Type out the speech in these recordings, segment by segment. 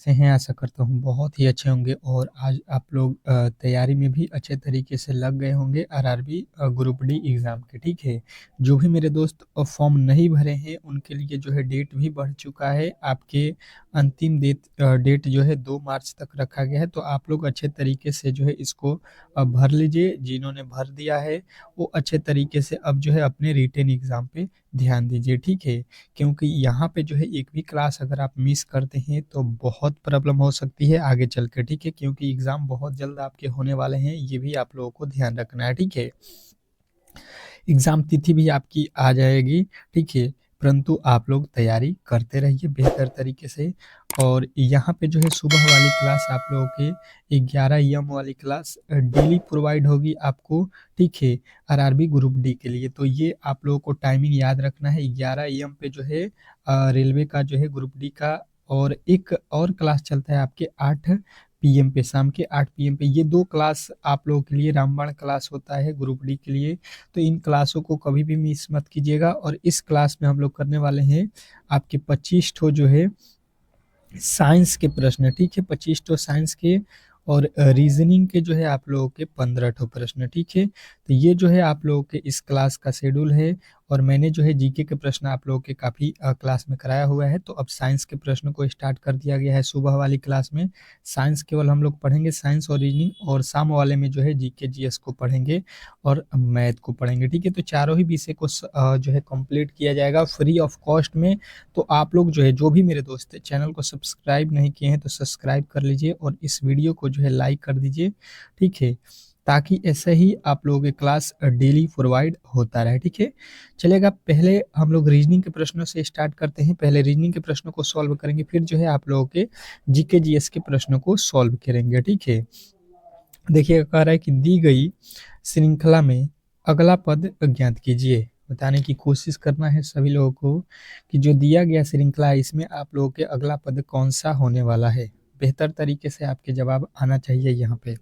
से हैं, आशा करता हूँ बहुत ही अच्छे होंगे और आज आप लोग तैयारी में भी अच्छे तरीके से लग गए होंगे आरआरबी ग्रुप डी एग्ज़ाम के, ठीक है? जो भी मेरे दोस्त फॉर्म नहीं भरे हैं, उनके लिए जो है डेट भी बढ़ चुका है। आपके अंतिम डेट जो है 2 मार्च तक रखा गया है, तो आप लोग अच्छे तरीके से जो है इसको भर लीजिए। जिन्होंने भर दिया है, वो अच्छे तरीके से अब जो है अपने रिटेन एग्ज़ाम पे ध्यान दीजिए, ठीक है? क्योंकि यहाँ पे जो है एक भी क्लास अगर आप मिस करते हैं तो बहुत प्रॉब्लम हो सकती है आगे चल के, ठीक है? क्योंकि एग्ज़ाम बहुत जल्द आपके होने वाले हैं, ये भी आप लोगों को ध्यान रखना है, ठीक है? एग्ज़ाम तिथि भी आपकी आ जाएगी, ठीक है? परंतु आप लोग तैयारी करते रहिए बेहतर तरीके से और यहाँ पे जो है सुबह वाली क्लास आप लोगों के 11 एएम वाली क्लास डेली प्रोवाइड होगी आपको, ठीक है? आरआरबी ग्रुप डी के लिए। तो ये आप लोगों को टाइमिंग याद रखना है 11 एएम पे जो है रेलवे का जो है ग्रुप डी का और एक और क्लास चलता है आपके 8 पीएम पे, शाम के 8 पीएम पे। ये 2 क्लास आप लोगों के लिए रामबाण क्लास होता है ग्रुप डी के लिए। तो इन क्लासों को कभी भी मिस मत कीजिएगा और इस क्लास में हम लोग करने वाले हैं आपके 25 ठो जो है साइंस के प्रश्न, ठीक है? 25 ठो साइंस के और रीजनिंग के जो है आप लोगों के 15 ठो प्रश्न, ठीक है? तो ये जो है आप लोगों के इस क्लास का शेड्यूल है और मैंने जो है जीके के प्रश्न आप लोगों के काफ़ी क्लास में कराया हुआ है। तो अब साइंस के प्रश्न को स्टार्ट कर दिया गया है सुबह वाली क्लास में। साइंस केवल हम लोग पढ़ेंगे, साइंस और रीजनिंग, और शाम वाले में जो है जीके जीएस को पढ़ेंगे और मैथ को पढ़ेंगे, ठीक है? तो चारों ही विषय को जो है कंप्लीट किया जाएगा फ्री ऑफ कॉस्ट में। तो आप लोग जो है, जो भी मेरे दोस्त हैं, चैनल को सब्सक्राइब नहीं किए हैं तो सब्सक्राइब कर लीजिए और इस वीडियो को जो है लाइक कर दीजिए, ठीक है? ताकि ऐसे ही आप लोगों के क्लास डेली प्रोवाइड होता रहे, ठीक है? चलेगा, पहले हम लोग रीजनिंग के प्रश्नों से स्टार्ट करते हैं। पहले रीजनिंग के प्रश्नों को सॉल्व करेंगे, फिर जो है आप लोगों के जीके जीएस के प्रश्नों को सॉल्व करेंगे, ठीक है? देखिए, कह रहा है कि दी गई श्रृंखला में अगला पद अज्ञात कीजिए। बताने की कोशिश करना है सभी लोगों को कि जो दिया गया श्रृंखला है, इसमें आप लोगों के अगला पद कौन सा होने वाला है। बेहतर तरीके से आपके जवाब आना चाहिए यहाँ पे।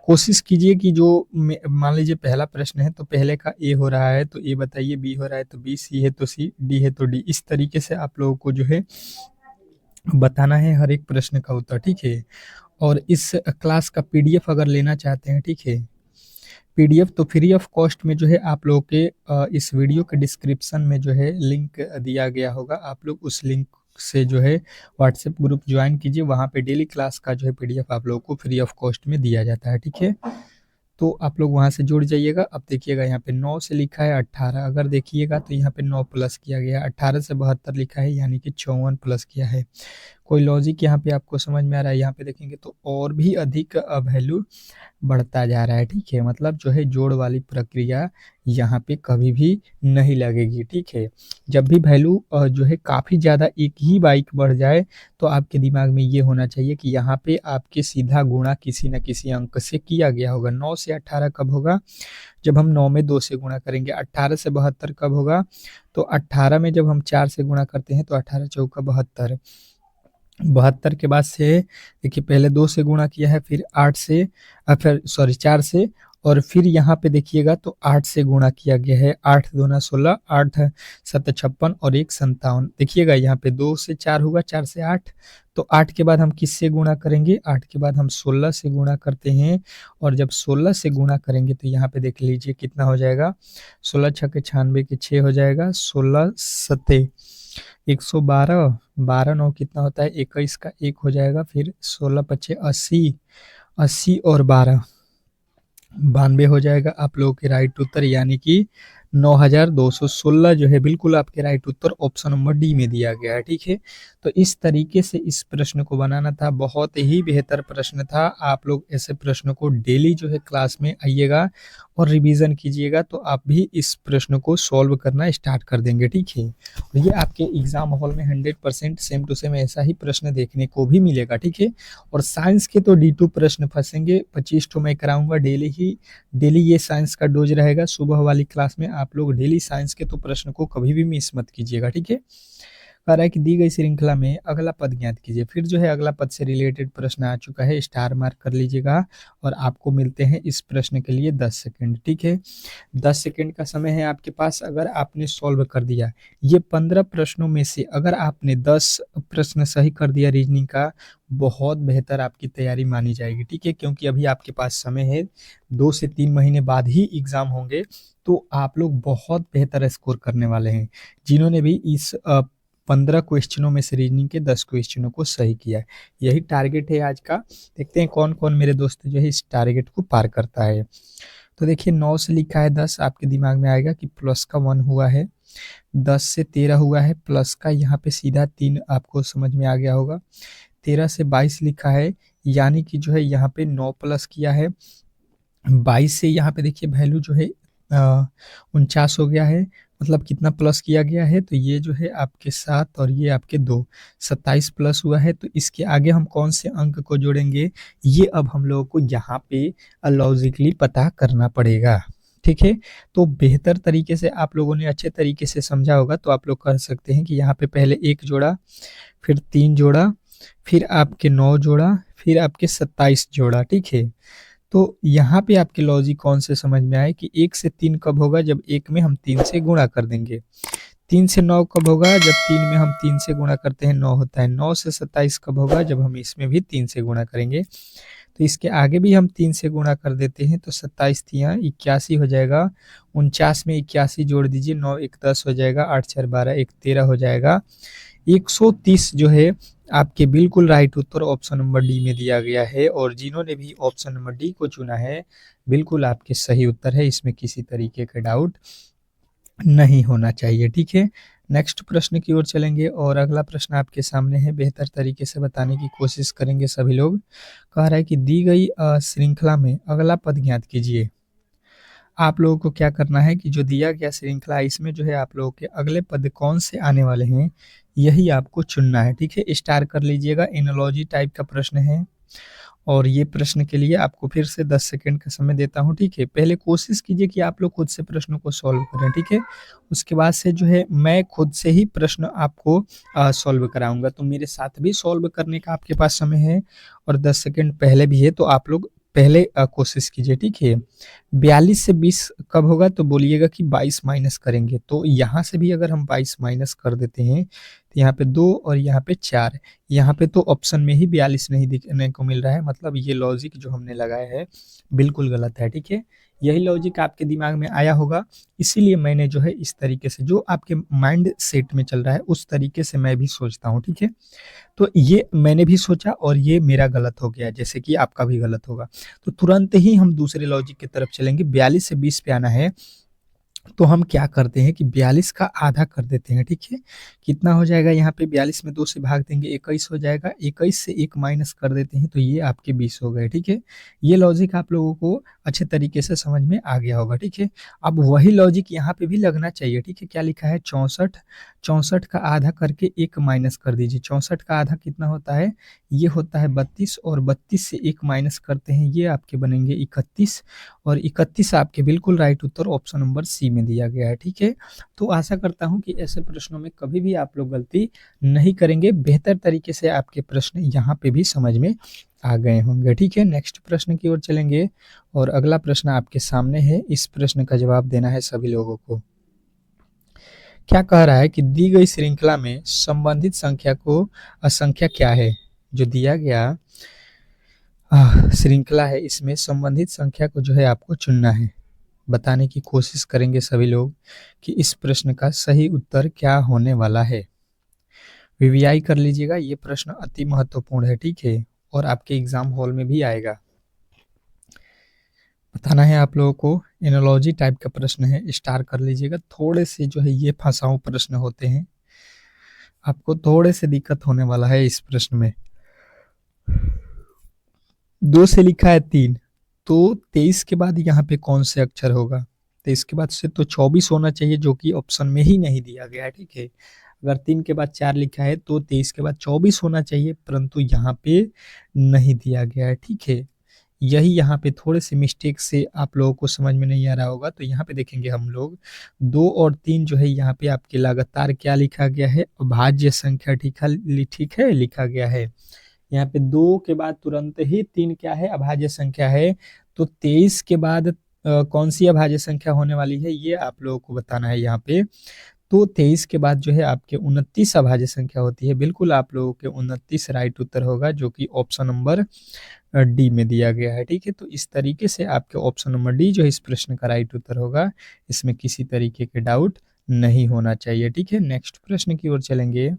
कोशिश कीजिए कि जो मान लीजिए पहला प्रश्न है तो पहले का ए हो रहा है तो ए बताइए, बी हो रहा है तो बी, सी है तो सी, डी है तो डी। इस तरीके से आप लोगों को जो है बताना है हर एक प्रश्न का उत्तर, ठीक है? और इस क्लास का पीडीएफ अगर लेना चाहते हैं, ठीक है, पीडीएफ तो फ्री ऑफ कॉस्ट में जो है आप लोगों के इस वीडियो के डिस्क्रिप्शन में जो है लिंक दिया गया होगा। आप लोग उस लिंक से जो है व्हाट्सएप ग्रुप ज्वाइन कीजिए, वहाँ पे डेली क्लास का जो है पीडीएफ आप लोगों को फ्री ऑफ कॉस्ट में दिया जाता है, ठीक है? तो आप लोग वहाँ से जुड़ जाइएगा। अब देखिएगा यहाँ पे 9 से लिखा है 18, अगर देखिएगा तो यहाँ पे 9 प्लस किया गया है। 18 से 72 लिखा है, यानी कि 54 प्लस किया है। कोई लॉजिक यहाँ पे आपको समझ में आ रहा है? यहाँ पे देखेंगे तो और भी अधिक वैल्यू बढ़ता जा रहा है, ठीक है? मतलब जो है जोड़ वाली प्रक्रिया यहाँ पे कभी भी नहीं लगेगी, ठीक है? जब भी वैल्यू जो है काफ़ी ज़्यादा एक ही बाइक बढ़ जाए तो आपके दिमाग में ये होना चाहिए कि यहाँ पे आपके सीधा गुणा किसी न किसी अंक से किया गया होगा। 9 से 18 कब होगा? जब हम 9 में 2 से गुणा करेंगे। 18 से 72 कब होगा? तो 18 में जब हम 4 से गुणा करते हैं तो 18 चौका 72। 72 के बाद से देखिए पहले 2 से गुणा किया है, फिर 8 से फिर सॉरी 4 से, और फिर यहाँ पे देखिएगा तो 8 से गुणा किया गया है। 8 दूना 16, 8 सत 56 और 1 57। देखिएगा यहाँ पे 2 से 4 होगा, 4 से 8, तो 8 के बाद हम किससे गुणा करेंगे? 8 के बाद हम 16 से गुणा करते हैं और जब 16 से गुणा करेंगे तो यहाँ पे देख लीजिए कितना हो जाएगा। 16 छक्के 96 के 6 हो जाएगा, 16 सत्ते 112, 12 9 कितना होता है? 21 का 1 हो जाएगा, फिर 16 पच्चे 80, 80 और 12 92 हो जाएगा आप लोगों के राइट उत्तर, यानी कि 9216 जो है बिल्कुल आपके राइट उत्तर ऑप्शन नंबर डी में दिया गया है, ठीक है? तो इस तरीके से इस प्रश्न को बनाना था, बहुत ही बेहतर प्रश्न था। आप लोग ऐसे प्रश्नों को डेली जो है क्लास में आइएगा और रिवीजन कीजिएगा तो आप भी इस प्रश्न को सॉल्व करना स्टार्ट कर देंगे, ठीक है? और ये आपके एग्जाम हॉल में 100% सेम टू सेम ऐसा ही प्रश्न देखने को भी मिलेगा, ठीक है? और साइंस के तो D2 प्रश्न फंसेंगे, 25 ठो मैं कराऊंगा डेली ये साइंस का डोज रहेगा सुबह वाली क्लास में। आप लोग डेली साइंस के तो प्रश्न को कभी भी मिस मत कीजिएगा, ठीक है? कह रहा है कि दी गई श्रृंखला में अगला पद ज्ञात कीजिए। फिर जो है अगला पद से रिलेटेड प्रश्न आ चुका है, स्टार मार्क कर लीजिएगा और आपको मिलते हैं इस प्रश्न के लिए 10 सेकंड। ठीक है, 10 सेकंड का समय है आपके पास। अगर आपने सॉल्व कर दिया ये 15 प्रश्नों में से, अगर आपने 10 प्रश्न सही कर दिया रीजनिंग का, बहुत बेहतर आपकी तैयारी मानी जाएगी। ठीक है, क्योंकि अभी आपके पास समय है, 2 से 3 महीने बाद ही एग्जाम होंगे, तो आप लोग बहुत बेहतर स्कोर करने वाले हैं जिन्होंने भी इस 15 क्वेश्चनों में से रीजनिंग के 10 क्वेश्चनों को सही किया है। यही टारगेट है आज का। देखते हैं कौन कौन मेरे दोस्त जो है इस टारगेट को पार करता है। तो देखिए 9 से लिखा है 10, आपके दिमाग में आएगा कि प्लस का 1 हुआ है, 10 से 13 हुआ है, प्लस का यहाँ पे सीधा 3 आपको समझ में आ गया होगा। 13 से 22 लिखा है, यानी कि जो है यहाँ पे 9 प्लस किया है। 22 से यहाँ पे देखिए वैल्यू जो है 49 हो गया है, मतलब कितना प्लस किया गया है, तो ये जो है आपके 7 और ये आपके 2, 27 प्लस हुआ है। तो इसके आगे हम कौन से अंक को जोड़ेंगे, ये अब हम लोगों को यहाँ पे लॉजिकली पता करना पड़ेगा। ठीक है, तो बेहतर तरीके से आप लोगों ने अच्छे तरीके से समझा होगा, तो आप लोग कर सकते हैं कि यहाँ पे पहले 1 जोड़ा, फिर 3 जोड़ा, फिर आपके 9 जोड़ा, फिर आपके 27 जोड़ा। ठीक है, तो यहाँ पे आपके लॉजिक कौन से समझ में आए कि 1 से 3 कब होगा, जब 1 में हम 3 से गुणा कर देंगे। 3 से 9 कब होगा, जब 3 में हम 3 से गुणा करते हैं 9 होता है। 9 से 27 कब होगा, जब हम इसमें भी 3 से गुणा करेंगे। तो इसके आगे भी हम 3 से गुणा कर देते हैं, तो 27 तियाँ 81 हो जाएगा। 49 में 81 जोड़ दीजिए, 9 1 10 हो जाएगा, 8 4 12 1 13 हो जाएगा। 130 जो है आपके बिल्कुल राइट उत्तर ऑप्शन नंबर डी में दिया गया है, और जिन्होंने भी ऑप्शन नंबर डी को चुना है बिल्कुल आपके सही उत्तर है, इसमें किसी तरीके का डाउट नहीं होना चाहिए। ठीक है, नेक्स्ट प्रश्न की ओर चलेंगे और अगला प्रश्न आपके सामने है, बेहतर तरीके से बताने की कोशिश करेंगे सभी लोग। कह रहा है कि दी गई श्रृंखला में अगला पद ज्ञात कीजिए। आप लोगों को क्या करना है कि जो दिया गया श्रृंखला है इसमें जो है आप लोगों के अगले पद कौन से आने वाले हैं, यही आपको चुनना है। ठीक है, स्टार कर लीजिएगा, एनालॉजी टाइप का प्रश्न है, और ये प्रश्न के लिए आपको फिर से 10 सेकंड का समय देता हूँ। ठीक है, पहले कोशिश कीजिए कि आप लोग खुद से प्रश्नों को सॉल्व करें। ठीक है, उसके बाद से जो है मैं खुद से ही प्रश्न आपको सॉल्व कराऊंगा, तो मेरे साथ भी सॉल्व करने का आपके पास समय है और 10 सेकंड पहले भी है, तो आप लोग पहले कोशिश कीजिए। ठीक है, 42 से 20 कब होगा, तो बोलिएगा कि 22 माइनस करेंगे। तो यहाँ से भी अगर हम 22 माइनस कर देते हैं, तो यहाँ पे 2 और यहाँ पे 4, यहाँ पे तो ऑप्शन में ही 42 नहीं दिखने को मिल रहा है, मतलब ये लॉजिक जो हमने लगाया है बिल्कुल गलत है। ठीक है, यही लॉजिक आपके दिमाग में आया होगा, इसीलिए मैंने जो है इस तरीके से, जो आपके माइंड सेट में चल रहा है उस तरीके से मैं भी सोचता हूँ। ठीक है, तो ये मैंने भी सोचा और ये मेरा गलत हो गया, जैसे कि आपका भी गलत होगा। तो तुरंत ही हम दूसरे लॉजिक की तरफ चलेंगे। 42 से 20 पे आना है, तो हम क्या करते हैं कि 42 का आधा कर देते हैं। ठीक है, कितना हो जाएगा, यहाँ पे 42 में 2 से भाग देंगे 21 हो जाएगा, 21 से 1 माइनस कर देते हैं, तो ये आपके 20 हो गए। ठीक है, ये लॉजिक आप लोगों को अच्छे तरीके से समझ में आ गया होगा। ठीक है, अब वही लॉजिक यहाँ पे भी लगना चाहिए। ठीक है, क्या लिखा है, 64, 64 का आधा करके 1 माइनस कर दीजिए। 64 का आधा कितना होता है, ये होता है 32, और 32 से 1 माइनस करते हैं, ये आपके बनेंगे 31, और 31 आपके बिल्कुल राइट उत्तर ऑप्शन नंबर सी में दिया गया है। ठीक है, तो आशा करता हूं कि ऐसे प्रश्नों में कभी भी आप लोग गलती नहीं करेंगे, बेहतर तरीके से आपके प्रश्न यहाँ पे भी समझ में आ गए होंगे। ठीक है, नेक्स्ट प्रश्न की ओर चलेंगे और अगला प्रश्न आपके सामने है, इस प्रश्न का जवाब देना है सभी लोगों को। क्या कह रहा है कि दी गई श्रृंखला में संबंधित संख्या को संख्या क्या है, जो दिया गया श्रृंखला है इसमें संबंधित संख्या को जो है आपको चुनना है। बताने की कोशिश करेंगे सभी लोग कि इस प्रश्न का सही उत्तर क्या होने वाला है। वीवीआई कर लीजिएगा, ये प्रश्न अति महत्वपूर्ण है। ठीक है, और आपके एग्जाम हॉल में भी आएगा। बताना है आप लोगों को, एनालॉजी टाइप का प्रश्न है, स्टार कर लीजिएगा। थोड़े से जो है ये फंसाऊ प्रश्न होते हैं, आपको थोड़े से दिक्कत होने वाला है इस प्रश्न में। 2 से लिखा है 3, तो 23 के बाद यहाँ पे कौन से अक्षर होगा, 23 के बाद से तो 24 होना चाहिए, जो कि ऑप्शन में ही नहीं दिया गया है। ठीक है, अगर 3 के बाद 4 लिखा है तो 23 के बाद 24 होना चाहिए, परंतु यहाँ पे नहीं दिया गया है। ठीक है, यही यहाँ पे थोड़े से मिस्टेक से आप लोगों को समझ में नहीं आ रहा होगा। तो यहाँ पे देखेंगे हम लोग 2 और 3 जो है यहाँ पे आपके लगातार क्या लिखा गया है, अभाज्य संख्या ठीक है लिखा गया है। यहाँ पे 2 के बाद तुरंत ही 3 क्या है, अभाज्य संख्या है। तो 23 के बाद कौन सी अभाज्य संख्या होने वाली है, ये आप लोगों को बताना है यहाँ पे। तो 23 के बाद जो है आपके 29 अभाज्य संख्या होती है। बिल्कुल आप लोगों के 29 राइट उत्तर होगा, जो कि ऑप्शन नंबर डी में दिया गया है। ठीक है, तो इस तरीके से आपके ऑप्शन नंबर डी जो है इस प्रश्न का राइट उत्तर होगा। इसमें किसी तरीके के डाउट नहीं होना चाहिए। ठीक है, नेक्स्ट प्रश्न की ओर चलेंगे।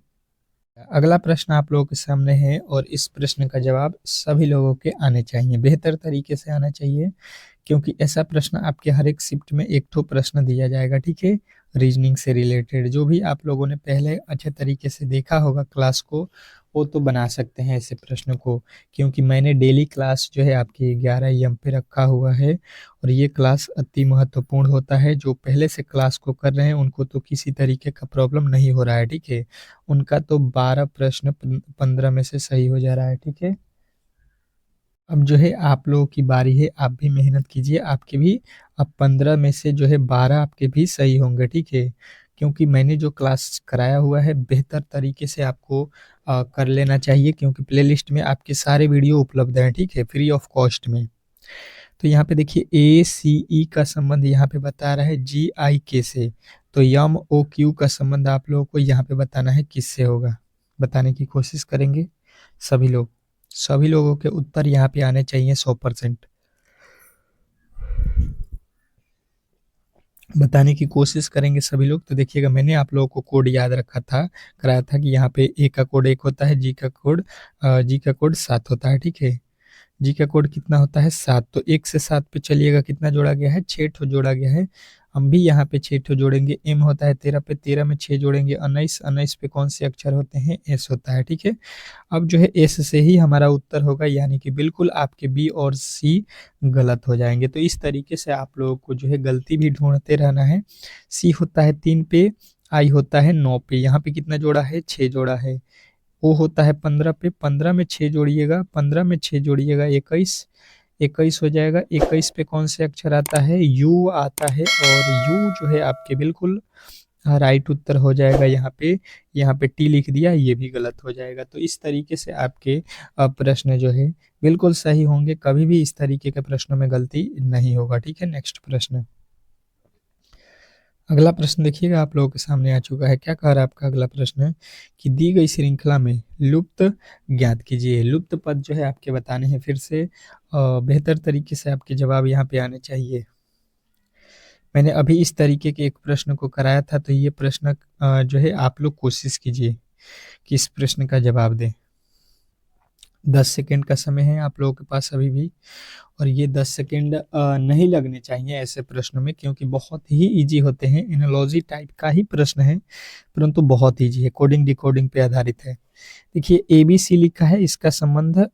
अगला प्रश्न आप लोगों के सामने है और इस प्रश्न का जवाब सभी लोगों के आने चाहिए, बेहतर तरीके से आना चाहिए, क्योंकि ऐसा प्रश्न आपके हर एक शिफ्ट में एक ठो प्रश्न दिया जाएगा। ठीक है, रीजनिंग से रिलेटेड जो भी आप लोगों ने पहले अच्छे तरीके से देखा होगा क्लास को, वो तो बना सकते हैं ऐसे प्रश्न को, क्योंकि मैंने डेली क्लास जो है आपकी 11 AM पे रखा हुआ है और ये क्लास अति महत्वपूर्ण होता है। जो पहले से क्लास को कर रहे हैं उनको तो किसी तरीके का प्रॉब्लम नहीं हो रहा है। ठीक है, उनका तो 12 प्रश्न 15 में से सही हो जा रहा है। ठीक है, अब जो है आप लोगों की बारी है, आप भी मेहनत कीजिए, आपके भी अब 15 में से जो है 12 आपके भी सही होंगे। ठीक है, क्योंकि मैंने जो क्लास कराया हुआ है बेहतर तरीके से आपको कर लेना चाहिए, क्योंकि प्लेलिस्ट में आपके सारे वीडियो उपलब्ध हैं। ठीक है, फ्री ऑफ कॉस्ट में। तो यहाँ पे देखिए ACE का संबंध यहाँ पे बता रहा है GIK से, तो MOQ का संबंध आप लोगों को यहाँ पे बताना है किससे होगा, बताने की कोशिश करेंगे सभी लोग। सभी लोगों के उत्तर यहाँ पे आने चाहिए 100%। बताने की कोशिश करेंगे सभी लोग। तो देखिएगा, मैंने आप लोगों को कोड याद रखा था, कराया था कि यहाँ पे A का कोड 1 होता है, जी का कोड 7 होता है। ठीक है, जी का कोड कितना होता है 7, तो 1 से 7 पे चलिएगा, कितना जोड़ा गया है 6 ठो जोड़ा गया है। हम भी यहाँ पे 6 ठो जोड़ेंगे। M होता है 13 पे, 13 में 6 जोड़ेंगे 19, 19 पे कौन से अक्षर होते हैं, S होता है। ठीक है, अब जो है S से ही हमारा उत्तर होगा, यानी कि बिल्कुल आपके B और C गलत हो जाएंगे। तो इस तरीके से आप लोगों को जो है गलती भी ढूंढते रहना है। C होता है 3 पे, I होता है 9 पे, यहाँ पे कितना जोड़ा है 6 जोड़ा है। O होता है 15 पे, 15 में 6 जोड़िएगा, 15 में 6 जोड़िएगा 21, 21 हो जाएगा। 21 पे कौन से अक्षर आता है, U आता है, और U जो है आपके बिल्कुल राइट उत्तर हो जाएगा। यहाँ पे T लिख दिया, ये भी गलत हो जाएगा। तो इस तरीके से आपके प्रश्न जो है बिल्कुल सही होंगे, कभी भी इस तरीके के प्रश्नों में गलती नहीं होगा। ठीक है, नेक्स्ट प्रश्न। अगला प्रश्न देखिएगा आप लोगों के सामने आ चुका है। क्या कह रहा है आपका अगला प्रश्न, कि दी गई श्रृंखला में लुप्त ज्ञात कीजिए। लुप्त पद जो है आपके बताने हैं, फिर से बेहतर तरीके से आपके जवाब यहाँ पे आने चाहिए। मैंने अभी इस तरीके के एक प्रश्न को कराया था, तो ये प्रश्न जो है आप लोग कोशिश कीजिए कि इस प्रश्न का जवाब दें। 10 सेकेंड का समय है आप लोगों के पास अभी भी, और ये 10 सेकेंड नहीं लगने चाहिए ऐसे प्रश्नों में, क्योंकि बहुत ही इजी होते हैं। एनालॉजी टाइप का ही प्रश्न है, परंतु बहुत इजी है, कोडिंग डिकोडिंग पे आधारित है। देखिए ABC लिखा है, इसका संबंध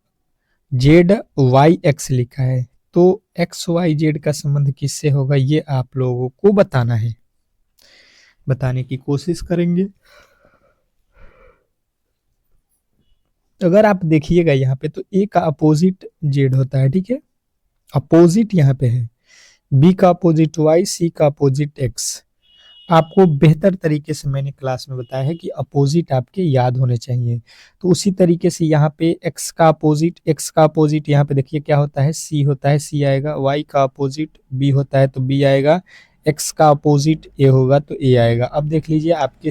ZYX लिखा है, तो XYZ का संबंध किससे होगा, ये आप लोगों को बताना है, बताने की कोशिश करेंगे। अगर आप देखिएगा यहाँ पे, तो A का अपोजिट Z होता है। ठीक है, अपोजिट यहाँ पे है, B का अपोजिट Y, C का अपोजिट X। आपको बेहतर तरीके से मैंने क्लास में बताया है कि अपोजिट आपके याद होने चाहिए। तो उसी तरीके से यहाँ पे X का अपोजिट यहाँ पे देखिए क्या होता है, C होता है, C आएगा। Y का अपोजिट B होता है, तो B आएगा। X का अपोजिट A होगा, तो A आएगा। अब देख लीजिए आपके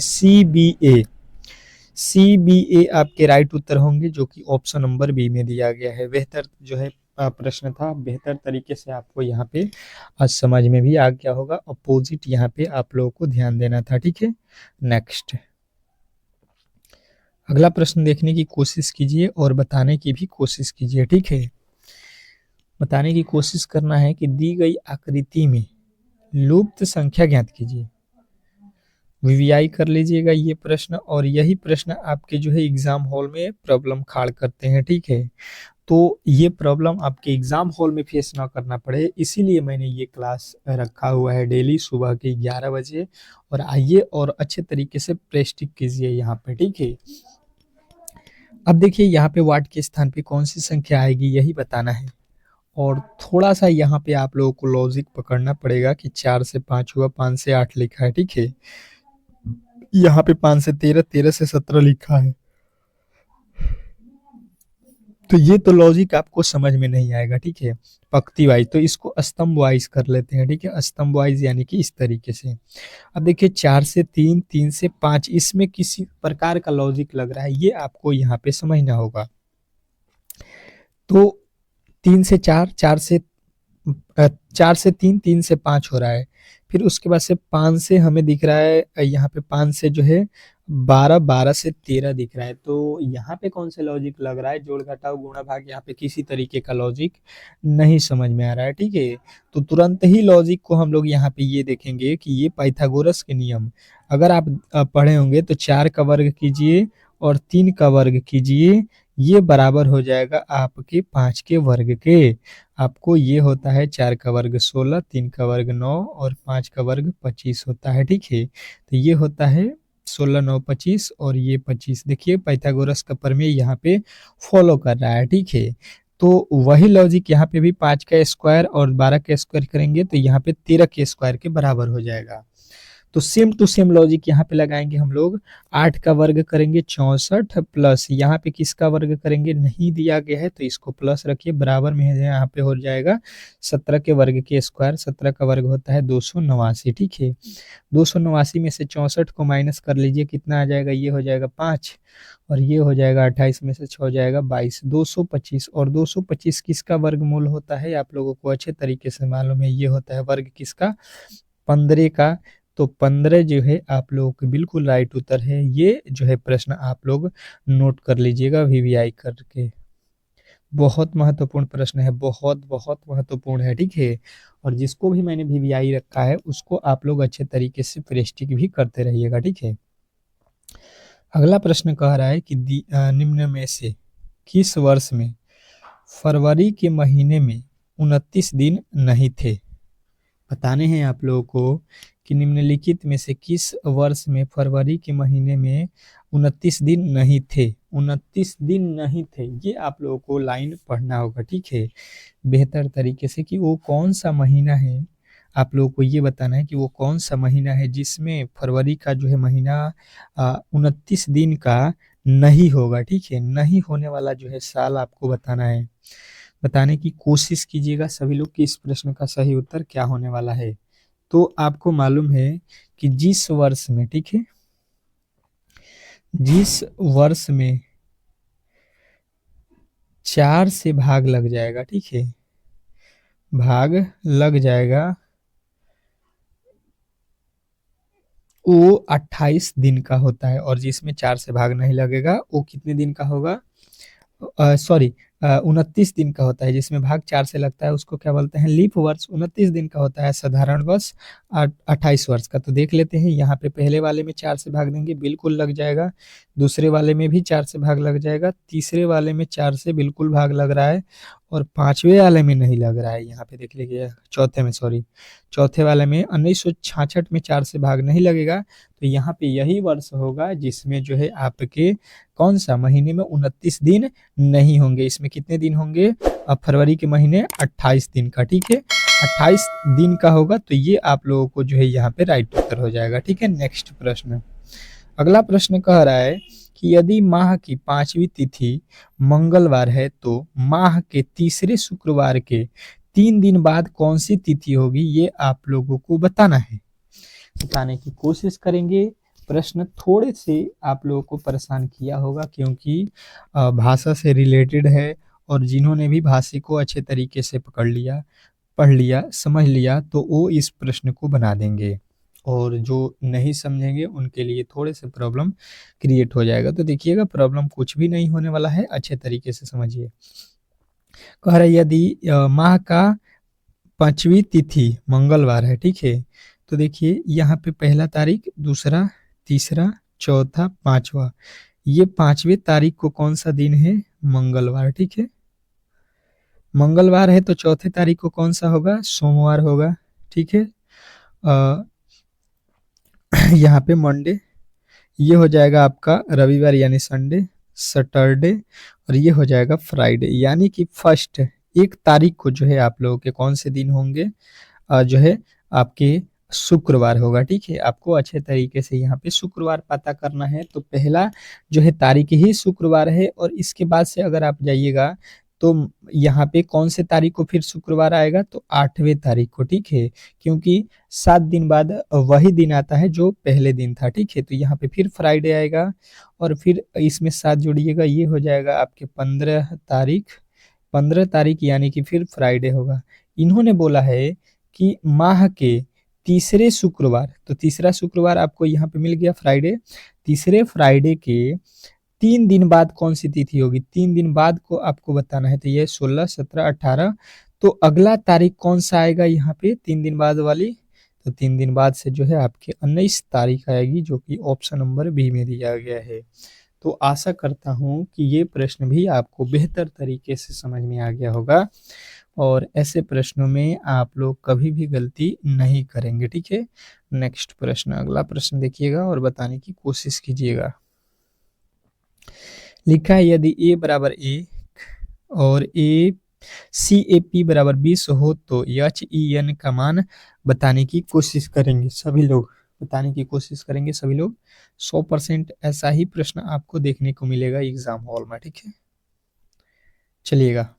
CBA आपके राइट उत्तर होंगे, जो कि ऑप्शन नंबर B में दिया गया है। बेहतर जो है प्रश्न था, बेहतर तरीके से आपको यहाँ पे आज समझ में भी आ गया होगा। अपोजिट यहाँ पे आप लोगों को ध्यान देना था। ठीक है, नेक्स्ट अगला प्रश्न देखने की कोशिश कीजिए और बताने की भी कोशिश कीजिए। ठीक है, बताने की कोशिश करना है कि दी गई आकृति में लुप्त संख्या ज्ञात कीजिए। VVI कर लीजिएगा ये प्रश्न, और यही प्रश्न आपके जो है एग्जाम हॉल में प्रॉब्लम खाड़ करते हैं। ठीक है, तो ये प्रॉब्लम आपके एग्जाम हॉल में फेस ना करना पड़े, इसीलिए मैंने ये क्लास रखा हुआ है डेली सुबह के 11 बजे। और आइए और अच्छे तरीके से प्रैक्टिस कीजिए यहाँ पे। ठीक है, अब देखिए यहाँ पे वाट के स्थान पे कौन सी संख्या आएगी, यही बताना है। और थोड़ा-सा यहाँ पे आप लोगों को लॉजिक पकड़ना पड़ेगा कि 4 से 5 हुआ, 5 से 8 लिखा है, ठीक है? यहाँ पे 5 से 13, 13 से 17 लिखा है। तो ये तो लॉजिक आपको समझ में नहीं आएगा, ठीक है? पंक्ति वाइज, तो इसको स्तंभ वाइज कर लेते हैं, ठीक है? स्तंभ वाइज यानी कि इस तरीके से। अब देखिए 4 से 3, 3 से 5, इसमें किसी प्रकार का लॉजिक लग रहा है, ये आपको यहाँ पे समझना होगा। तो 3 से 4, 4 से 3, 3 से 5 हो रहा है। फिर उसके बाद से 5 से हमें दिख रहा है, यहाँ पे 5 से जो है 12, 12 से 13 दिख रहा है। तो यहाँ पे कौन सा लॉजिक लग रहा है? जोड़ घटाव गुणा भाग, यहाँ पे किसी तरीके का लॉजिक नहीं समझ में आ रहा है, ठीक है? तो तुरंत ही लॉजिक को हम लोग यहाँ पे ये देखेंगे कि ये पाइथागोरस के नियम, अगर आप पढ़े होंगे तो 4 का वर्ग कीजिए और 3 का वर्ग कीजिए, ये बराबर हो जाएगा आपके 5 के वर्ग के। आपको ये होता है 4 का वर्ग 16, 3 का वर्ग 9 और 5 का वर्ग 25 होता है, ठीक है? तो ये होता है 16, 9, 25 और ये 25। देखिए पाइथागोरस का प्रमेय यहाँ पे फॉलो कर रहा है, ठीक है? तो वही लॉजिक यहाँ पे भी 5 का स्क्वायर और 12 का स्क्वायर करेंगे तो यहाँ पे 13 के स्क्वायर के बराबर हो जाएगा। तो सेम टू सेम लॉजिक यहाँ पे लगाएंगे हम लोग। 8 का वर्ग करेंगे 64 प्लस यहाँ पे किसका वर्ग करेंगे नहीं दिया गया है तो इसको प्लस रखिए, बराबर में है, यहाँ पे हो जाएगा 17 के वर्ग के स्क्वायर। 17 का वर्ग होता है 289, ठीक है? 289 में से 64 को माइनस कर लीजिए, कितना आ जाएगा? ये हो जाएगा 5 और ये हो जाएगा 28 में से 6 हो जाएगा 22, 225। और 225 किसका वर्गमूल होता है आप लोगों को अच्छे तरीके से मालूम है, ये होता है वर्ग किसका? 15 का। तो 15 जो है आप लोगों को बिल्कुल राइट उत्तर है। ये जो है प्रश्न आप लोग नोट कर लीजिएगा वीवीआई करके। बहुत महत्वपूर्ण प्रश्न है, बहुत बहुत महत्वपूर्ण है, ठीक है? और जिसको भी मैंने वीवीआई रखा है उसको आप लोग अच्छे तरीके से प्रैक्टिस भी करते रहिएगा, ठीक है? अगला प्रश्न कह रहा है कि निम्न में से किस वर्ष में फरवरी के महीने में 29 दिन नहीं थे? बताने हैं आप लोगों को कि निम्नलिखित में से किस वर्ष में फरवरी के महीने में 29 दिन नहीं थे? 29 दिन नहीं थे, ये आप लोगों को लाइन पढ़ना होगा, ठीक है? बेहतर तरीके से कि वो कौन सा महीना है, आप लोगों को ये बताना है कि वो कौन सा महीना है जिसमें फरवरी का जो है महीना 29 दिन का नहीं होगा, ठीक है? नहीं होने वाला जो है साल आपको बताना है। बताने की कोशिश कीजिएगा सभी लोग कि इस प्रश्न का सही उत्तर क्या होने वाला है। तो आपको मालूम है कि जिस वर्ष में, ठीक है, जिस वर्ष में 4 से भाग लग जाएगा, ठीक है, भाग लग जाएगा, वो 28 दिन का होता है। और जिसमें 4 से भाग नहीं लगेगा वो कितने दिन का होगा? सॉरी, 29 दिन का होता है। जिसमें भाग 4 से लगता है उसको क्या बोलते हैं? लीप वर्ष। 29 दिन का होता है साधारण वर्ष 28 वर्ष का। तो देख लेते हैं, यहाँ पे पहले वाले में 4 से भाग देंगे, बिल्कुल लग जाएगा। दूसरे वाले में भी 4 से भाग लग जाएगा। तीसरे वाले में 4 से बिल्कुल भाग लग रहा है और पांचवे वाले में नहीं लग रहा है। यहाँ पे देख लीजिए, चौथे में, सॉरी, चौथे वाले में 1966 में 4 से भाग नहीं लगेगा। तो यहाँ पे यही वर्ष होगा जिसमें जो है आपके कौन सा महीने में 29 दिन नहीं होंगे। इसमें कितने दिन होंगे? अब फरवरी के महीने 28 दिन का, ठीक है? 28 दिन का होगा। तो ये आप लोगों को जो है यहाँ पे राइट उत्तर हो जाएगा, ठीक है? नेक्स्ट प्रश्न, अगला प्रश्न कह रहा है कि यदि माह की 5वीं तिथि मंगलवार है तो माह के तीसरे शुक्रवार के 3 दिन बाद कौन सी तिथि होगी? ये आप लोगों को बताना है। बताने की कोशिश करेंगे। प्रश्न थोड़े से आप लोगों को परेशान किया होगा क्योंकि भाषा से रिलेटेड है और जिन्होंने भी भाषा को अच्छे तरीके से पकड़ लिया, पढ़ लिया, समझ लिया तो वो इस प्रश्न को बना देंगे, और जो नहीं समझेंगे उनके लिए थोड़े से प्रॉब्लम क्रिएट हो जाएगा। तो देखिएगा, प्रॉब्लम कुछ भी नहीं होने वाला है, अच्छे तरीके से समझिए। कह रहा है यदि माह का 5वीं तिथि मंगलवार है, ठीक है, तो देखिए यहाँ पे पहला तारीख, दूसरा, तीसरा, चौथा, पांचवा, ये 5वें तारीख को कौन सा दिन है? मंगलवार, ठीक है? मंगलवार है तो चौथे तारीख को कौन सा होगा? सोमवार होगा, ठीक है? यहाँ पे मंडे, ये हो जाएगा आपका रविवार यानी संडे, सैटरडे, और ये हो जाएगा फ्राइडे। यानी कि फर्स्ट 1 तारीख को जो है आप लोगों के कौन से दिन होंगे, जो है आपके शुक्रवार होगा, ठीक है। आपको अच्छे तरीके से यहाँ पे शुक्रवार पता करना है, तो पहला जो है तारीख ही शुक्रवार है। और इसके बाद से अगर आप जाइएगा तो यहाँ पे कौन से तारीख को फिर शुक्रवार आएगा, तो 8वें तारीख को, ठीक है। क्योंकि 7 दिन बाद वही दिन आता है जो पहले दिन था, ठीक है। तो यहाँ पे फिर फ्राइडे आएगा और फिर इसमें 7 जोड़िएगा, ये हो जाएगा आपके 15 तारीख। 15 तारीख यानी कि फिर फ्राइडे होगा। इन्होंने बोला है कि माह के तीसरे शुक्रवार, तो तीसरा शुक्रवार आपको यहाँ पे मिल गया फ्राइडे। तीसरे फ्राइडे के 3 दिन बाद कौन सी तिथि होगी, 3 दिन बाद को आपको बताना है। तो ये 16, 17, 18, तो अगला तारीख कौन सा आएगा यहाँ पे 3 दिन बाद वाली, तो 3 दिन बाद से जो है आपके 19 तारीख आएगी, जो कि ऑप्शन नंबर बी में दिया गया है। तो आशा करता हूँ कि ये प्रश्न भी आपको बेहतर तरीके से समझ में आ गया होगा और ऐसे प्रश्नों में आप लोग कभी भी गलती नहीं करेंगे, ठीक है। नेक्स्ट प्रश्न, अगला प्रश्न देखिएगा और बताने की कोशिश कीजिएगा। लिखा है यदि a बराबर 1 और CAP बराबर 20 हो तो HEN का मान बताने की कोशिश करेंगे सभी लोग, बताने की कोशिश करेंगे सभी लोग। 100% ऐसा ही प्रश्न आपको देखने को मिलेगा एग्जाम हॉल में, ठीक है। चलिएगा,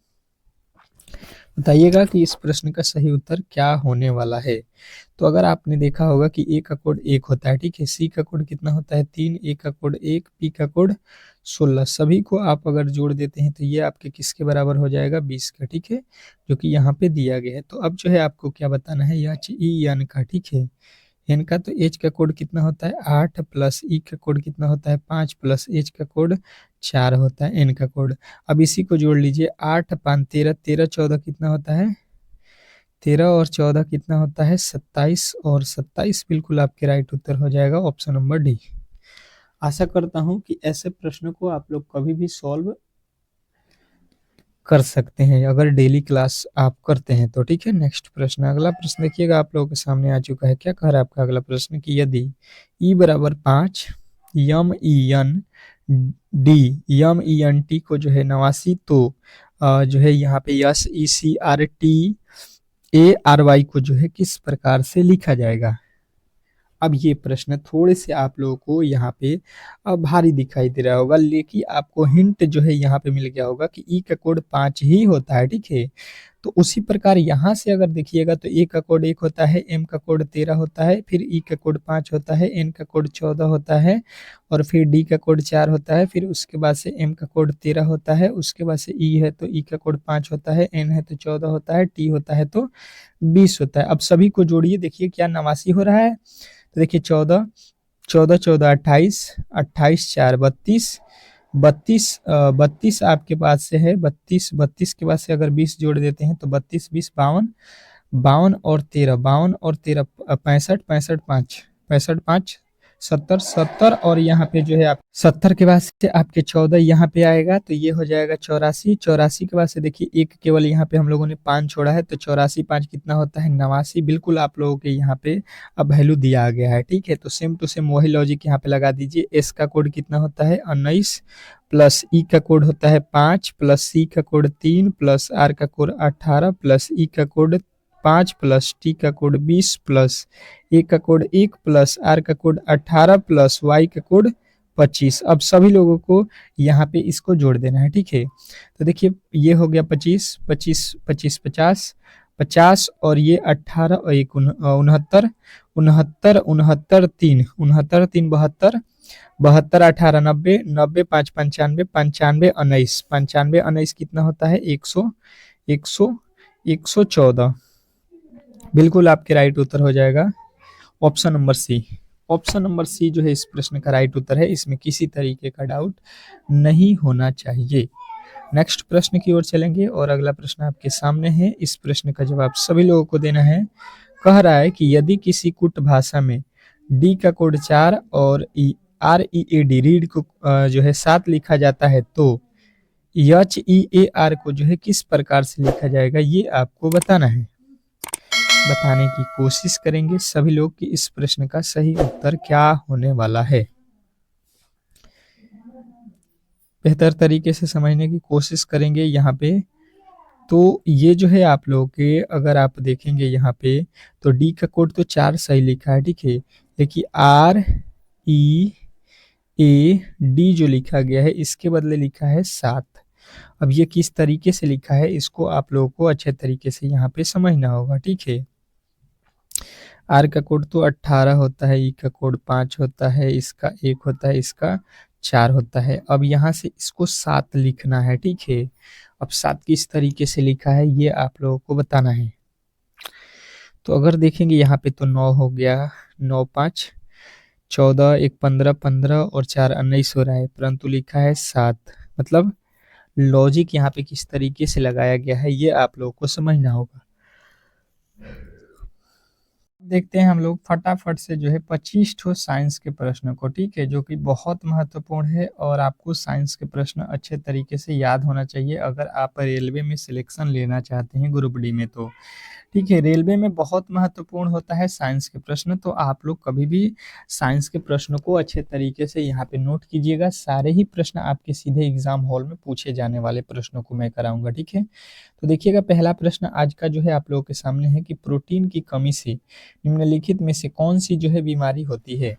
बताइएगा कि इस प्रश्न का सही उत्तर क्या होने वाला है। तो अगर आपने देखा होगा कि A का कोड 1 होता है, ठीक है। C का कोड कितना होता है 3, A का कोड 1, P का कोड 16। सभी को आप अगर जोड़ देते हैं तो ये आपके किसके बराबर हो जाएगा 20 का, ठीक है, जो कि यहाँ पे दिया गया है। तो अब जो है आपको क्या बताना है HEN का, ठीक है। एन का तो H का कोड कितना होता है 8 प्लस E का कोड कितना होता है 5 प्लस H का कोड 4 होता है N का कोड। अब इसी को जोड़ लीजिए, 8 5 13, 13 14 कितना होता है 13 और 14 कितना होता है 27, और 27 बिल्कुल आपके राइट उत्तर हो जाएगा ऑप्शन नंबर डी। आशा करता हूं कि ऐसे प्रश्नों को आप लोग कभी भी सॉल्व कर सकते हैं अगर डेली क्लास आप करते हैं तो, ठीक है। नेक्स्ट प्रश्न, अगला प्रश्न देखिएगा आप लोगों के सामने आ चुका है। क्या कह रहा है आपका अगला प्रश्न कि यदि E बराबर 5 MEN को जो है 89, तो जो है यहाँ पे SECRTARY को जो है किस प्रकार से लिखा जाएगा। अब ये प्रश्न थोड़े से आप लोगों को यहाँ पे भारी दिखाई दे रहा होगा, लेकिन आपको हिंट जो है यहाँ पे मिल गया होगा कि ई का कोड 5 ही होता है, ठीक है। तो उसी प्रकार यहाँ से अगर देखिएगा तो ए का कोड 1 होता है, एम का कोड 13 होता है, फिर ई का कोड 5 होता है, एन का कोड 14 होता है, और फिर डी का कोड 4 होता है, फिर उसके बाद से एम का कोड 13 होता है, उसके बाद से ई है तो ई का कोड 5 होता है, एन है तो 14 होता है, टी होता है तो 20 होता है। अब सभी को जोड़िए, देखिए क्या 89 हो रहा है। तो देखिए 14 14 14 28, 28 4 32, 32 आपके पास से है 32, 32 के बाद से अगर 20 जोड़ देते हैं तो 32 20 52, 52 और 13, 52 और 13 65, 65 5, 65 5 70, 70, और यहाँ पे जो है आप 70 के बाद से आपके 14 यहाँ पे आएगा तो ये हो जाएगा 84, 84 के बाद से देखिए एक केवल यहाँ पे हम लोगों ने 5 छोड़ा है, तो 84 5 कितना होता है 89। बिल्कुल आप लोगों के यहाँ पे अब वैल्यू दिया गया है, ठीक है। तो सेम टू सेम वही लॉजिक यहाँ पे लगा दीजिए। एस का कोड कितना होता है 19, प्लस ई का कोड होता है 5, प्लस सी का कोड 3, प्लस आर का कोड 18, प्लस ई का कोड 5, प्लस टी का कोड 20, प्लस ए का कोड 1, प्लस आर का कोड 18, प्लस वाई का कोड 25। अब सभी लोगों को यहाँ पे इसको जोड़ देना है, ठीक है। तो देखिए ये हो गया 25, 25 25 50, 50, और ये 18 और 1 69, 69 69 3, 69 3 72, 72 18 90, 90 5 95, 95 19, 95 19 कितना होता है 100, 100 114। बिल्कुल आपके राइट उत्तर हो जाएगा option number C. Option number C जो है इस प्रश्न का राइट उत्तर है, इसमें किसी तरीके का डाउट नहीं होना चाहिए। नेक्स्ट प्रश्न की ओर चलेंगे और अगला प्रश्न आपके सामने है। इस प्रश्न का जवाब सभी लोगों को देना है। कह रहा है कि यदि किसी कुट भाषा में डी का कोड 4 और READ रीड को जो है 7 लिखा जाता है, तो HEAR को जो है किस प्रकार से लिखा जाएगा, ये आपको बताना है। बताने की कोशिश करेंगे सभी लोग कि इस प्रश्न का सही उत्तर क्या होने वाला है। बेहतर तरीके से समझने की कोशिश करेंगे यहाँ पे तो ये जो है आप लोगों के, अगर आप देखेंगे यहाँ पे, तो डी का कोड तो 4 सही लिखा है, ठीक है। देखिए READ जो लिखा गया है, इसके बदले लिखा है 7। अब ये किस तरीके से लिखा है, इसको आप लोगों को अच्छे तरीके से यहाँ पे समझना होगा, ठीक है। आर का कोड तो 18 होता है, ई का कोड 5 होता है, इसका 1 होता है, इसका 4 होता है। अब यहाँ से इसको 7 लिखना है, ठीक है। अब 7 किस तरीके से लिखा है ये आप लोगों को बताना है। तो अगर देखेंगे यहाँ पे तो 9 हो गया, 9 5 14, 1 15, 15 और 4 19 हो रहा है, परंतु लिखा है 7। मतलब लॉजिक यहाँ पे किस तरीके से लगाया गया है ये आप लोगों को समझना होगा। देखते हैं हम लोग फटाफट से जो है 25 ठो साइंस के प्रश्न को, ठीक है, जो कि बहुत महत्वपूर्ण है और आपको साइंस के प्रश्न अच्छे तरीके से याद होना चाहिए अगर आप रेलवे में सिलेक्शन लेना चाहते हैं ग्रुप डी में। तो ठीक है, रेलवे में बहुत महत्वपूर्ण होता है साइंस के प्रश्न, तो आप लोग कभी भी साइंस के प्रश्नों को अच्छे तरीके से यहाँ पे नोट कीजिएगा। सारे ही प्रश्न आपके सीधे एग्जाम हॉल में पूछे जाने वाले प्रश्नों को मैं कराऊंगा, ठीक है। तो देखिएगा, पहला प्रश्न आज का जो है आप लोगों के सामने है कि प्रोटीन की कमी से निम्नलिखित में से कौन सी जो है बीमारी होती है।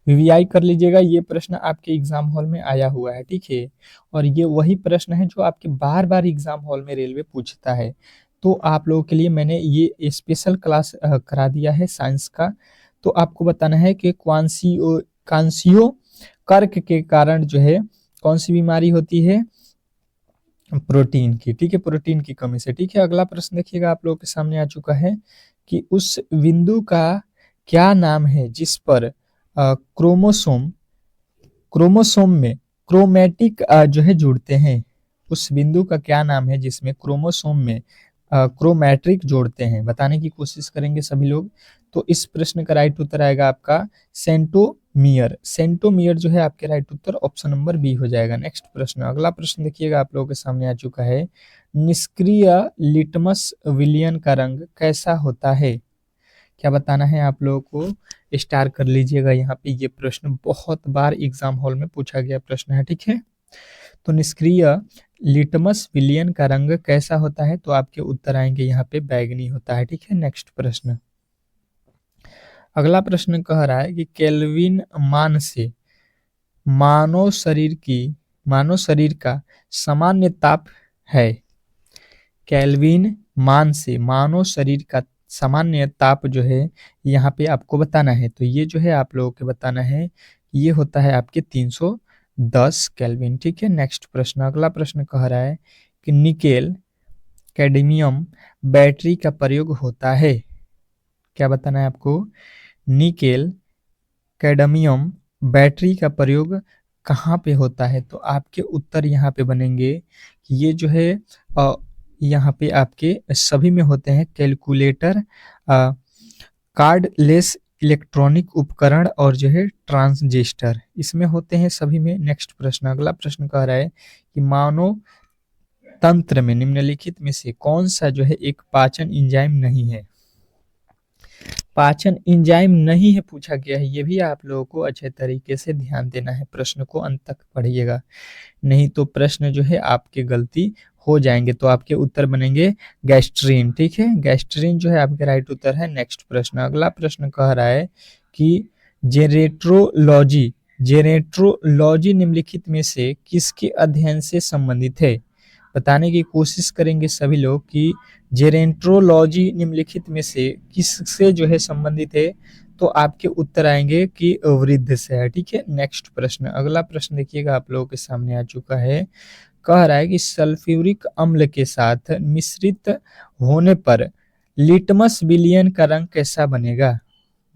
वीवीआई कर लीजिएगा, ये प्रश्न आपके एग्जाम हॉल में आया हुआ है, ठीक है। और ये वही प्रश्न है जो आपके बार बार एग्जाम हॉल में रेलवे पूछता है। तो आप लोगों के लिए मैंने ये स्पेशल क्लास करा दिया है साइंस का। तो आपको बताना है कि कांसियो कर्क के कारण जो है कौन सी बीमारी होती है, प्रोटीन की, ठीक है, प्रोटीन की कमी से, ठीक है। अगला प्रश्न देखिएगा आप लोगों के सामने आ चुका है कि उस बिंदु का क्या नाम है जिस पर क्रोमोसोम क्रोमोसोम में क्रोमैटिक जो है जुड़ते हैं। उस बिंदु का क्या नाम है जिसमें क्रोमोसोम में क्रोमैट्रिक जोड़ते हैं, बताने की कोशिश करेंगे सभी लोग। तो इस प्रश्न का राइट उत्तर आएगा आपका सेंटोमियर। सेंटोमियर जो है आपके राइट उत्तर ऑप्शन नंबर बी हो जाएगा। नेक्स्ट प्रश्न, अगला प्रश्न देखिएगा आप लोगों के सामने आ चुका है, निष्क्रिय लिटमस विलियन का रंग कैसा होता है। क्या बताना है आप लोगों को, स्टार कर लीजिएगा यहाँ पे, ये प्रश्न बहुत बार एग्जाम हॉल में पूछा गया प्रश्न है, ठीक है। तो निष्क्रिय लिटमस विलियन का रंग कैसा होता है, तो आपके उत्तर आएंगे यहाँ पे बैगनी होता है, ठीक है। नेक्स्ट प्रश्न, अगला प्रश्न कह रहा है कि केल्विन मान से मानव शरीर का सामान्य ताप है। केल्विन मान से मानव शरीर का सामान्य ताप जो है यहाँ पे आपको बताना है। तो ये जो है आप लोगों को बताना है, ये होता है आपके 310 केल्विन, ठीक है। नेक्स्ट प्रश्न, अगला प्रश्न कह रहा है कि निकेल कैडमियम बैटरी का प्रयोग होता है। क्या बताना है आपको, निकेल कैडमियम बैटरी का प्रयोग कहाँ पे होता है। तो आपके उत्तर यहाँ पे बनेंगे कि ये जो है यहाँ पे आपके सभी में होते हैं, कैलकुलेटर, कार्डलेस इलेक्ट्रॉनिक उपकरण और जो है ट्रांजिस्टर, इसमें होते हैं सभी में। नेक्स्ट प्रश्न, अगला प्रश्न कह रहा है कि मानव तंत्र में निम्नलिखित में से कौन सा जो है एक पाचन एंजाइम नहीं है। पाचन एंजाइम नहीं है पूछा गया है, ये भी आप लोगों को अच्छे तरीके से ध्यान देना है, प्रश्न को अंत तक पढ़िएगा, नहीं तो प्रश्न जो है आपके गलती हो जाएंगे। तो आपके उत्तर बनेंगे गैस्ट्रीन, ठीक है, गैस्ट्रीन जो है आपके राइट उत्तर है। नेक्स्ट प्रश्न, अगला प्रश्न कह रहा है कि जेरेट्रोलॉजी निम्नलिखित में से किसके अध्ययन से संबंधित है। बताने की कोशिश करेंगे सभी लोग कि जेरेंट्रोलॉजी निम्नलिखित में से किससे जो है संबंधित है। तो आपके उत्तर आएंगे कि वृद्ध से है, ठीक है। नेक्स्ट प्रश्न, अगला प्रश्न देखिएगा आप लोगों के सामने आ चुका है, कह रहा है कि सल्फ्यूरिक अम्ल के साथ मिश्रित होने पर लिटमस विलियन का रंग कैसा बनेगा।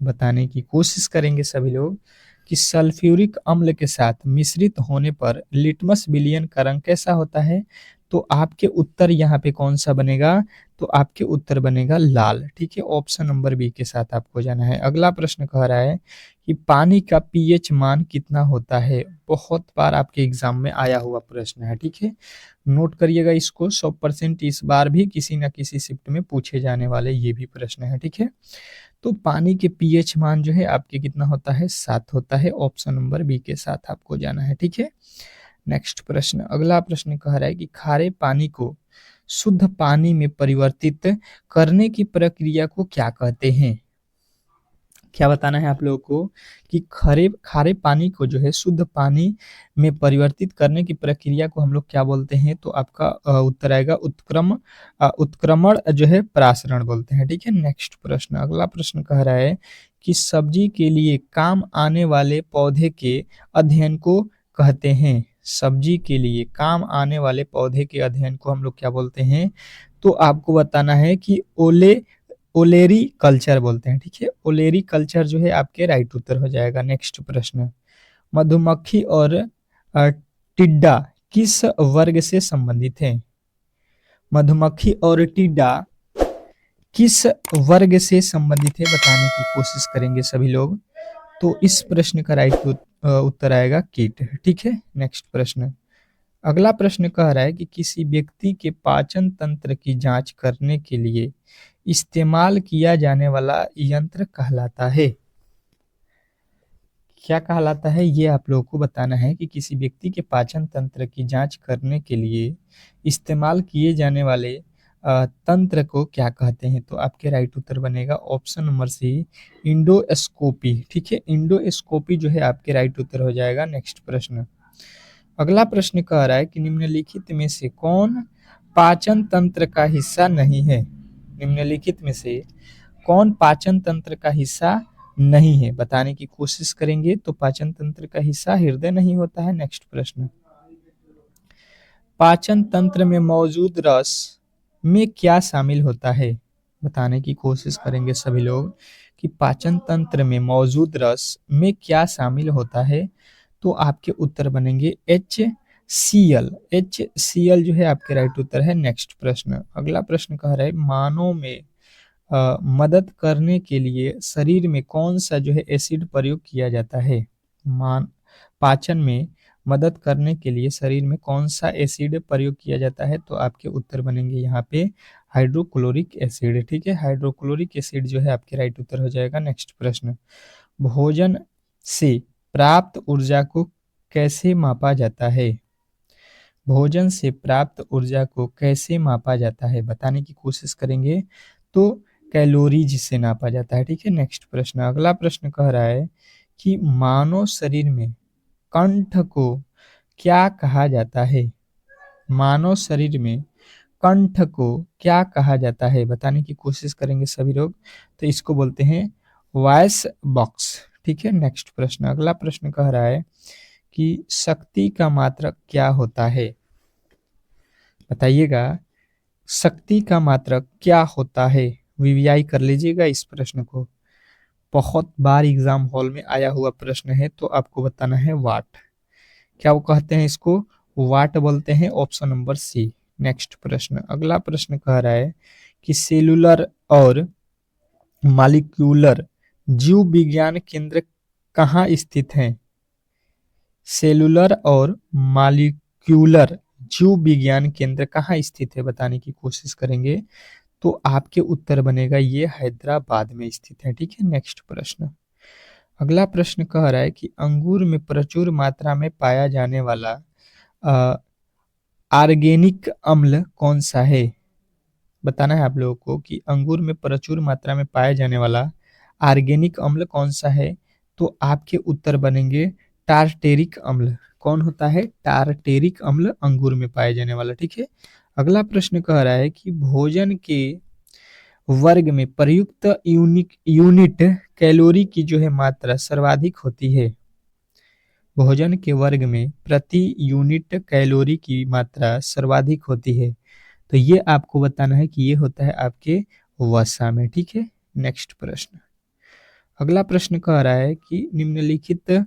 बताने की कोशिश करेंगे सभी लोग कि सल्फ्यूरिक अम्ल के साथ मिश्रित होने पर लिटमस विलियन का रंग कैसा होता है। तो आपके उत्तर यहाँ पे कौन सा बनेगा, तो आपके उत्तर बनेगा लाल, ठीक है। ऑप्शन नंबर बी के साथ आपको जाना है। अगला प्रश्न कह रहा है कि पानी का पीएच मान कितना होता है। बहुत बार आपके एग्जाम में आया हुआ प्रश्न है, ठीक है, नोट करिएगा इसको, 100% इस बार भी किसी न किसी शिफ्ट में पूछे जाने वाले ये भी प्रश्न है, ठीक है। तो पानी के पीएच मान जो है आपके कितना होता है, 7 होता है। ऑप्शन नंबर बी के साथ आपको जाना है, ठीक है। नेक्स्ट प्रश्न, अगला प्रश्न कह रहा है कि खारे पानी को शुद्ध पानी में परिवर्तित करने की प्रक्रिया को क्या कहते हैं? क्या बताना है आप लोगों को कि खारे खारे पानी को जो है शुद्ध पानी में परिवर्तित करने की प्रक्रिया को हम लोग क्या बोलते हैं? तो आपका उत्तर आएगा उत्क्रमण जो है प्रासरण बोलते हैं। ठीक है, नेक्स्ट प्रश्न, अगला प्रश्न कह रहा है कि सब्जी के लिए काम आने वाले पौधे के अध्ययन को कहते हैं। सब्जी के लिए काम आने वाले पौधे के अध्ययन को हम लोग क्या बोलते हैं? तो आपको बताना है कि ओलेरी कल्चर बोलते हैं। ठीक है, ओलेरी कल्चर जो है आपके राइट उत्तर हो जाएगा। नेक्स्ट प्रश्न, मधुमक्खी और टिड्डा किस वर्ग से संबंधित है? मधुमक्खी और टिड्डा किस वर्ग से संबंधित है बताने की कोशिश करेंगे सभी लोग। तो इस प्रश्न का राइट उत्तर आएगा कीट। ठीक है, नेक्स्ट प्रश्न, अगला प्रश्न कह रहा है कि किसी व्यक्ति के पाचन तंत्र की जांच करने के लिए इस्तेमाल किया जाने वाला यंत्र कहलाता है? क्या कहलाता है ये आप लोगों को बताना है कि किसी व्यक्ति के पाचन तंत्र की जांच करने के लिए इस्तेमाल किए जाने वाले तंत्र को क्या कहते हैं? तो आपके राइट उत्तर बनेगा ऑप्शन नंबर सी, इंडोस्कोपी। ठीक है, इंडोस्कोपी जो है आपके राइट उत्तर हो जाएगा। नेक्स्ट प्रश्न, अगला प्रश्न कह रहा है कि निम्नलिखित में से कौन पाचन तंत्र का हिस्सा नहीं है? निम्नलिखित में से कौन पाचन तंत्र का हिस्सा नहीं है बताने की कोशिश करेंगे। तो पाचन तंत्र का हिस्सा हृदय नहीं होता है। नेक्स्ट प्रश्न, पाचन तंत्र में मौजूद रस में क्या शामिल होता है? बताने की कोशिश करेंगे सभी लोग कि पाचन तंत्र में मौजूद रस में क्या शामिल होता है। तो आपके उत्तर बनेंगे HCl। HCl जो है आपके राइट उत्तर है। नेक्स्ट प्रश्न, अगला प्रश्न कह रहा है मानव में मदद करने के लिए शरीर में कौन सा जो है एसिड प्रयोग किया जाता है? पाचन में मदद करने के लिए शरीर में कौन सा एसिड प्रयोग किया जाता है? तो आपके उत्तर बनेंगे यहाँ पे हाइड्रोक्लोरिक एसिड। ठीक है, हाइड्रोक्लोरिक एसिड जो है आपके राइट उत्तर हो जाएगा। नेक्स्ट प्रश्न, भोजन से प्राप्त ऊर्जा को कैसे मापा जाता है? भोजन से प्राप्त ऊर्जा को कैसे मापा जाता है बताने की कोशिश करेंगे। तो कैलोरीज से नापा जाता है। ठीक है, नेक्स्ट प्रश्न, अगला प्रश्न कह रहा है कि मानव शरीर में कंठ को क्या कहा जाता है? मानव शरीर में कंठ को क्या कहा जाता है बताने की कोशिश करेंगे सभी लोग। तो इसको बोलते हैं वॉइस बॉक्स। ठीक है, नेक्स्ट प्रश्न, अगला प्रश्न कह रहा है कि शक्ति का मात्रक क्या होता है? बताइएगा, शक्ति का मात्रक क्या होता है? वीवीआई कर लीजिएगा इस प्रश्न को, बहुत बार एग्जाम हॉल में आया हुआ प्रश्न है। तो आपको बताना है वाट। क्या वो कहते हैं इसको? वाट बोलते हैं, ऑप्शन नंबर सी। नेक्स्ट प्रश्न, अगला प्रश्न कह रहा है कि सेलुलर और मॉलिक्यूलर जीव विज्ञान केंद्र कहाँ स्थित हैं? सेलुलर और मॉलिक्यूलर जीव विज्ञान केंद्र कहाँ स्थित है बताने की कोशिश करेंगे। तो आपके उत्तर बनेगा ये हैदराबाद में स्थित है। ठीक है, नेक्स्ट प्रश्न, अगला प्रश्न कह रहा है कि अंगूर में प्रचुर मात्रा में पाया जाने वाला ऑर्गेनिक अम्ल कौन सा है? बताना है आप लोगों को कि अंगूर में प्रचुर मात्रा में पाया जाने वाला ऑर्गेनिक अम्ल कौन सा है। तो आपके उत्तर बनेंगे टारटेरिक अम्ल। कौन होता है? टारटेरिक अम्ल अंगूर में पाया जाने वाला। ठीक है, अगला प्रश्न कह रहा है कि भोजन के वर्ग में प्रयुक्त यूनिट कैलोरी की जो है मात्रा सर्वाधिक होती है। भोजन के वर्ग में प्रति यूनिट कैलोरी की मात्रा सर्वाधिक होती है। तो ये आपको बताना है कि ये होता है आपके वसा में। ठीक है, नेक्स्ट प्रश्न, अगला प्रश्न कह रहा है कि निम्नलिखित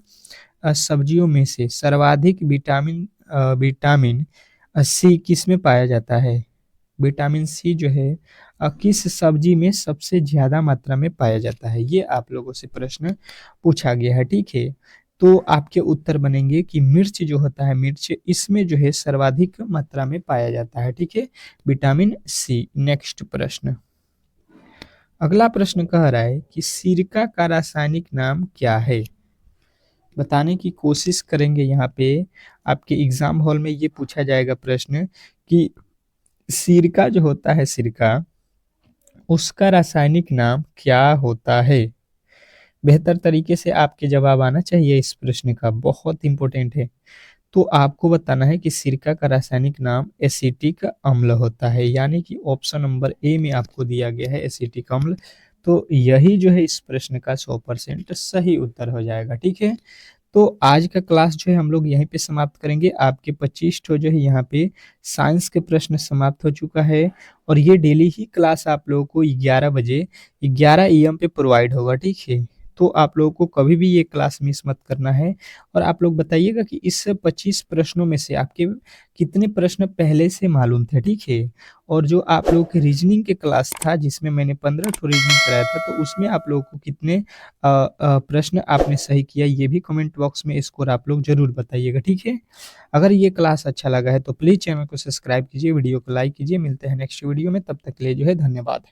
सब्जियों में से सर्वाधिक विटामिन सी किस में पाया जाता है? विटामिन सी जो है किस सब्जी में सबसे ज्यादा मात्रा में पाया जाता है? ये आप लोगों से प्रश्न पूछा गया है। ठीक है, तो आपके उत्तर बनेंगे कि मिर्च जो होता है, मिर्च, इसमें जो है सर्वाधिक मात्रा में पाया जाता है। ठीक है, विटामिन सी। नेक्स्ट प्रश्न, अगला प्रश्न कह रहा है कि सिरका का रासायनिक नाम क्या है? बताने की कोशिश करेंगे यहाँ पे। आपके एग्ज़ाम हॉल में ये पूछा जाएगा प्रश्न कि सिरका जो होता है सिरका, उसका रासायनिक नाम क्या होता है? बेहतर तरीके से आपके जवाब आना चाहिए इस प्रश्न का, बहुत इम्पोर्टेंट है। तो आपको बताना है कि सिरका का रासायनिक नाम एसिटिक अम्ल होता है, यानी कि ऑप्शन नंबर ए में आपको दिया गया है एसिटिक अम्ल। तो यही जो है इस प्रश्न का 100% सही उत्तर हो जाएगा, ठीक है। तो आज का क्लास जो है हम लोग यहीं पे समाप्त करेंगे। आपके 25 ठो जो है यहाँ पे साइंस के प्रश्न समाप्त हो चुका है, और ये डेली ही क्लास आप लोगों को 11 बजे 11 एएम पे प्रोवाइड होगा, ठीक है। तो आप लोगों को कभी भी ये क्लास मिस मत करना है। और आप लोग बताइएगा कि इस 25 प्रश्नों में से आपके कितने प्रश्न पहले से मालूम थे, ठीक है। और जो आप लोगों के रीजनिंग के क्लास था जिसमें मैंने 15 ठो रीजनिंग कराया था, तो उसमें आप लोगों को कितने प्रश्न आपने सही किया, ये भी कमेंट बॉक्स में स्कोर आप लोग जरूर बताइएगा, ठीक है। अगर ये क्लास अच्छा लगा है तो प्लीज़ चैनल को सब्सक्राइब कीजिए, वीडियो को लाइक कीजिए। मिलते हैं नेक्स्ट वीडियो में, तब तक के लिए जो है धन्यवाद।